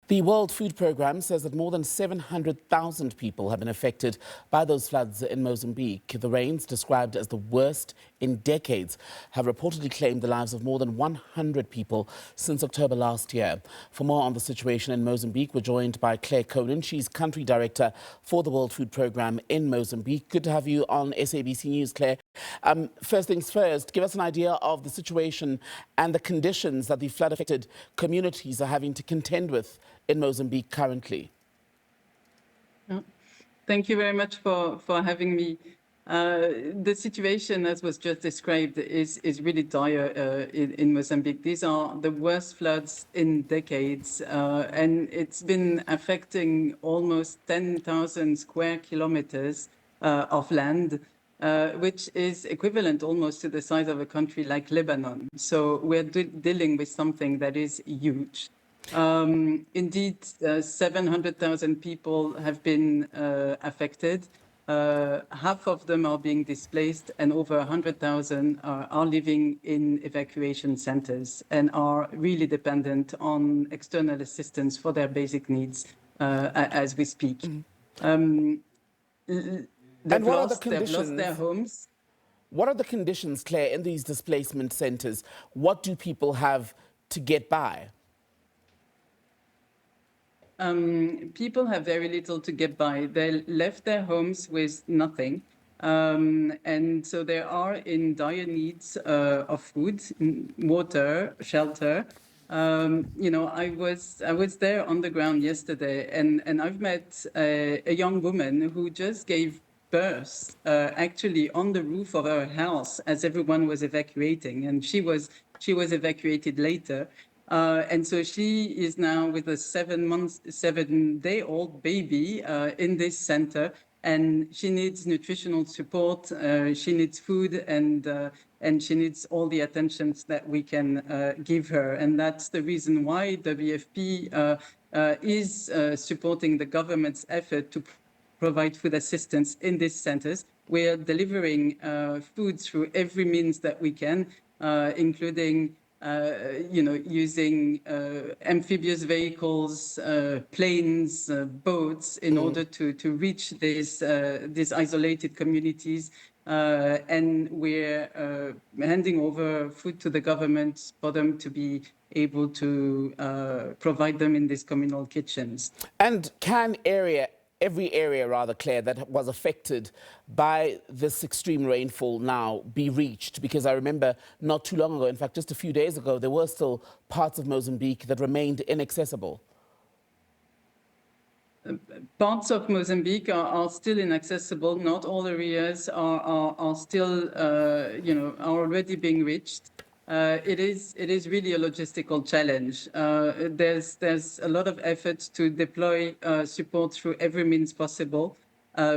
The World Food Programme says that more than 700,000 people have been affected by those floods in Mozambique. The rains, described as the worst in decades, have reportedly claimed the lives of more than 100 people since October last year. For more on the situation in Mozambique, we're joined by Conan. She's country director for the World Food Programme in Mozambique. Good to have you on SABC News, Claire. First things first, give us an idea of the situation and the conditions that the flood-affected communities are having to contend with in Mozambique currently. Thank you very much for having me. The situation, as was just described, is really dire in Mozambique. These are the worst floods in decades, and it's been affecting almost 10,000 square kilometers of land, which is equivalent almost to the size of a country like Lebanon. So we're dealing with something that is huge. Indeed, 700,000 people have been affected. Half of them are being displaced, and over 100,000 are living in evacuation centers and are really dependent on external assistance for their basic needs as we speak. And what are the conditions? They've lost their homes. What are the conditions, Claire, in these displacement centers? What do people have to get by? People have very little to get by. They left their homes with nothing. And so they are in dire needs of food, water, shelter. I was there on the ground yesterday, and I've met a young woman who just gave birth actually on the roof of her house as everyone was evacuating, and she was evacuated later. And so she is now with a 7-day-old baby in this center, and she needs nutritional support. She needs food, and she needs all the attention that we can give her. And that's the reason why WFP is supporting the government's effort to provide food assistance in these centers. We're delivering food through every means that we can, including using amphibious vehicles, planes, boats, in order to reach these isolated communities. And we're handing over food to the government for them to be able to provide them in these communal kitchens. And every area, Claire, that was affected by this extreme rainfall now be reached? Because I remember not too long ago, in fact, just a few days ago, there were still parts of Mozambique that remained inaccessible. Parts of Mozambique are still inaccessible. Not all areas are still, are already being reached. It is really a logistical challenge. There's a lot of efforts to deploy support through every means possible,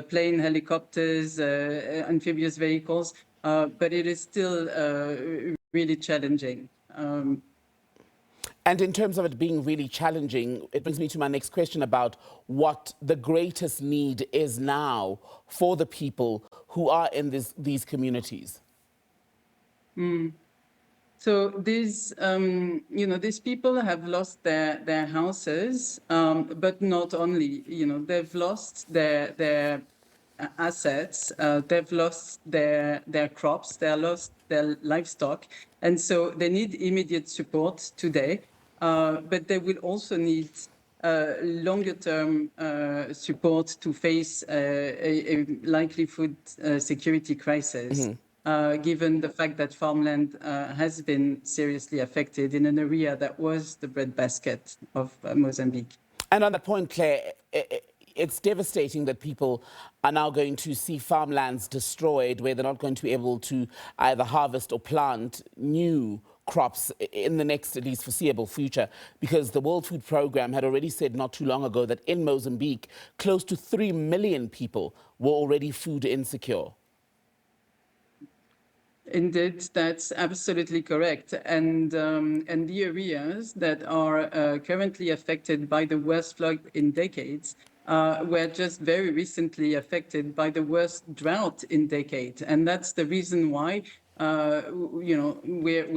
plane, helicopters, amphibious vehicles, but it is still really challenging. And in terms of it being really challenging, it brings me to my next question about what the greatest need is now for the people who are in these communities. So these people have lost their houses, but not only. They've lost their assets, they've lost their crops, they've lost their livestock, and so they need immediate support today. But they will also need longer-term support to face a likely food security crisis. Given the fact that farmland has been seriously affected in an area that was the breadbasket of Mozambique. And on that point, Claire, it's devastating that people are now going to see farmlands destroyed where they're not going to be able to either harvest or plant new crops in the next, at least, foreseeable future, because the World Food Programme had already said not too long ago that in Mozambique, close to 3 million people were already food insecure. Indeed, that's absolutely correct. And the areas that are currently affected by the worst flood in decades were just very recently affected by the worst drought in decades. And that's the reason why we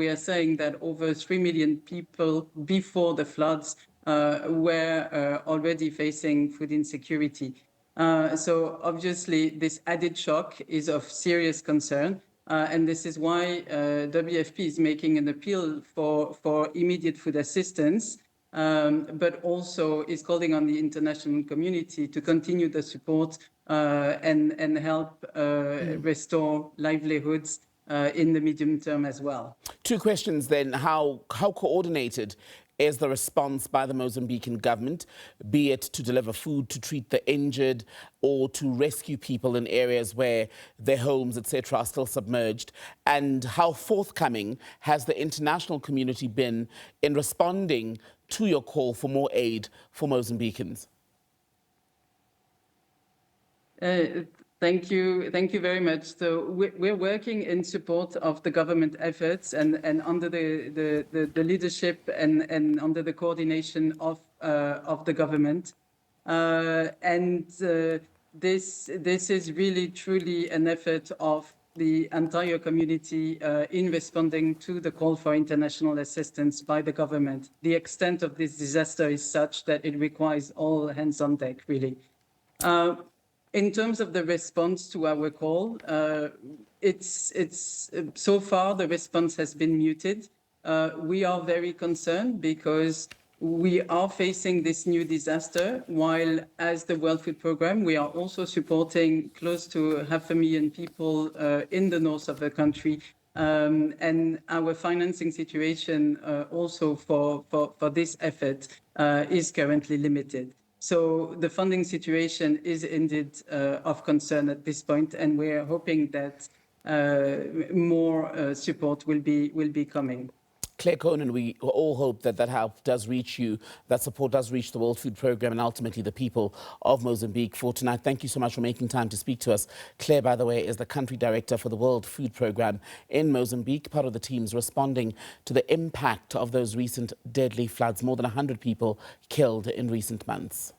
are saying that over 3 million people before the floods were already facing food insecurity. So obviously, this added shock is of serious concern. And this is why WFP is making an appeal for immediate food assistance, but also is calling on the international community to continue the support and help restore livelihoods in the medium term as well. Two questions then. How coordinated is the response by the Mozambican government, be it to deliver food, to treat the injured, or to rescue people in areas where their homes, etc., are still submerged? And how forthcoming has the international community been in responding to your call for more aid for Mozambicans? Thank you very much. So we're working in support of the government efforts and under the leadership and under the coordination of the government. This is really truly an effort of the entire community in responding to the call for international assistance by the government. The extent of this disaster is such that it requires all hands on deck, really. In terms of the response to our call, it's so far the response has been muted. We are very concerned because we are facing this new disaster, while as the World Food Programme, we are also supporting close to 500,000 people in the north of the country. And our financing situation also for this effort is currently limited. So the funding situation is indeed of concern at this point, and we're hoping that more support will be coming. Claire Conan, we all hope that that help does reach you, that support does reach the World Food Programme and ultimately the people of Mozambique. For tonight, thank you so much for making time to speak to us. Claire, by the way, is the country director for the World Food Programme in Mozambique, part of the teams responding to the impact of those recent deadly floods. More than 100 people killed in recent months.